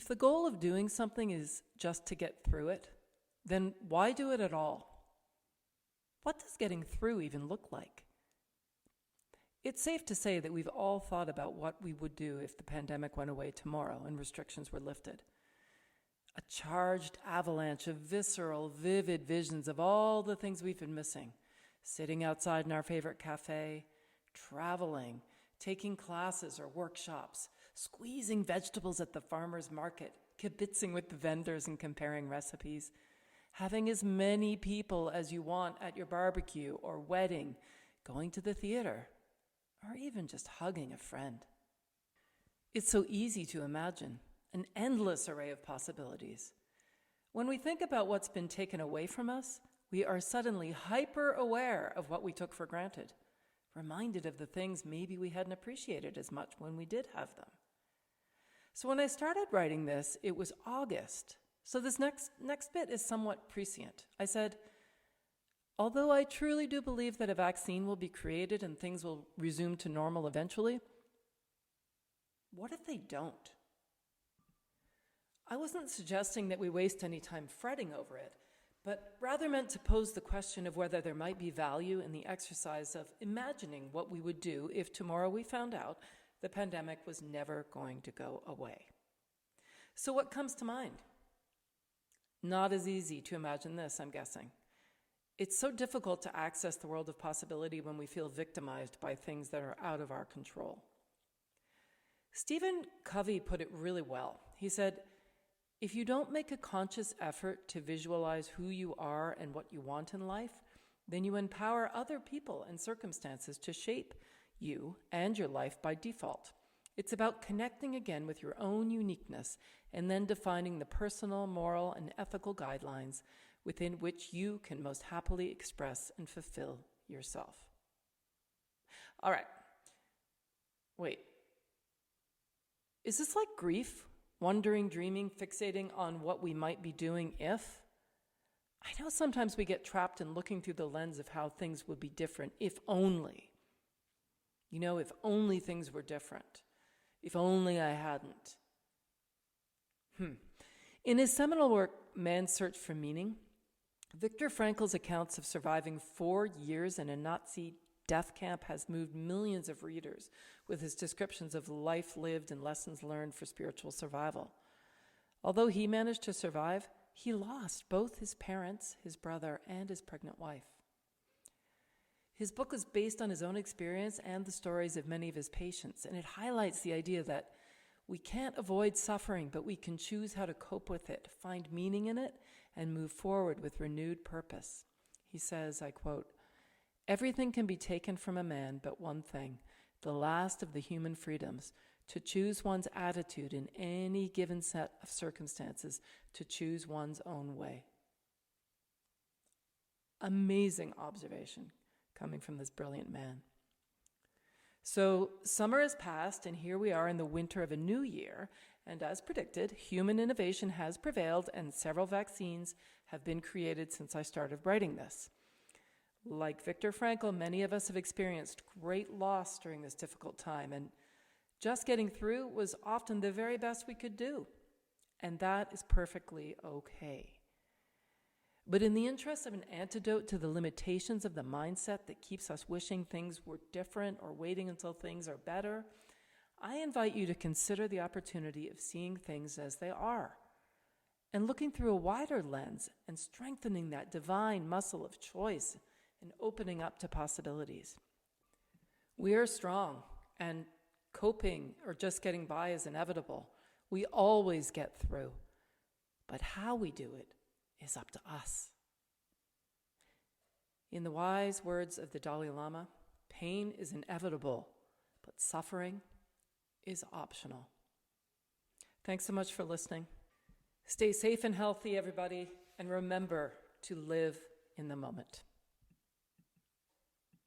If the goal of doing something is just to get through it, then why do it at all? What does getting through even look like? It's safe to say that we've all thought about what we would do if the pandemic went away tomorrow and restrictions were lifted. A charged avalanche of visceral, vivid visions of all the things we've been missing. Sitting outside in our favorite cafe, traveling, taking classes or workshops, squeezing vegetables at the farmer's market, kibitzing with the vendors and comparing recipes, having as many people as you want at your barbecue or wedding, going to the theater, or even just hugging a friend. It's so easy to imagine an endless array of possibilities. When we think about what's been taken away from us, we are suddenly hyper-aware of what we took for granted, reminded of the things maybe we hadn't appreciated as much when we did have them. So when I started writing this, it was August. So this next bit is somewhat prescient. I said, although I truly do believe that a vaccine will be created and things will resume to normal eventually, what if they don't? I wasn't suggesting that we waste any time fretting over it, but rather meant to pose the question of whether there might be value in the exercise of imagining what we would do if tomorrow we found out the pandemic was never going to go away. So what comes to mind? Not as easy to imagine this, I'm guessing. It's so difficult to access the world of possibility when we feel victimized by things that are out of our control. Stephen Covey put it really well. He said, if you don't make a conscious effort to visualize who you are and what you want in life, then you empower other people and circumstances to shape you and your life by default. It's about connecting again with your own uniqueness and then defining the personal, moral, and ethical guidelines within which you can most happily express and fulfill yourself. All right. Wait. Is this like grief? Wondering, dreaming, fixating on what we might be doing if? I know sometimes we get trapped in looking through the lens of how things would be different, if only. If only things were different. If only I hadn't. In his seminal work, Man's Search for Meaning, Viktor Frankl's accounts of surviving 4 years in a Nazi death camp has moved millions of readers with his descriptions of life lived and lessons learned for spiritual survival. Although he managed to survive, he lost both his parents, his brother, and his pregnant wife. His book is based on his own experience and the stories of many of his patients, and it highlights the idea that we can't avoid suffering, but we can choose how to cope with it, find meaning in it, and move forward with renewed purpose. He says, I quote, "Everything can be taken from a man but one thing, the last of the human freedoms, to choose one's attitude in any given set of circumstances, to choose one's own way." Amazing observation coming from this brilliant man. So summer has passed, and here we are in the winter of a new year, and as predicted, human innovation has prevailed, and several vaccines have been created since I started writing this. Like Viktor Frankl, many of us have experienced great loss during this difficult time, and just getting through was often the very best we could do, and that is perfectly okay. But in the interest of an antidote to the limitations of the mindset that keeps us wishing things were different or waiting until things are better, I invite you to consider the opportunity of seeing things as they are and looking through a wider lens and strengthening that divine muscle of choice and opening up to possibilities. We are strong, and coping or just getting by is inevitable. We always get through, but how we do it is up to us. In the wise words of the Dalai Lama, pain is inevitable, but suffering is optional. Thanks so much for listening. Stay safe and healthy, everybody, and remember to live in the moment.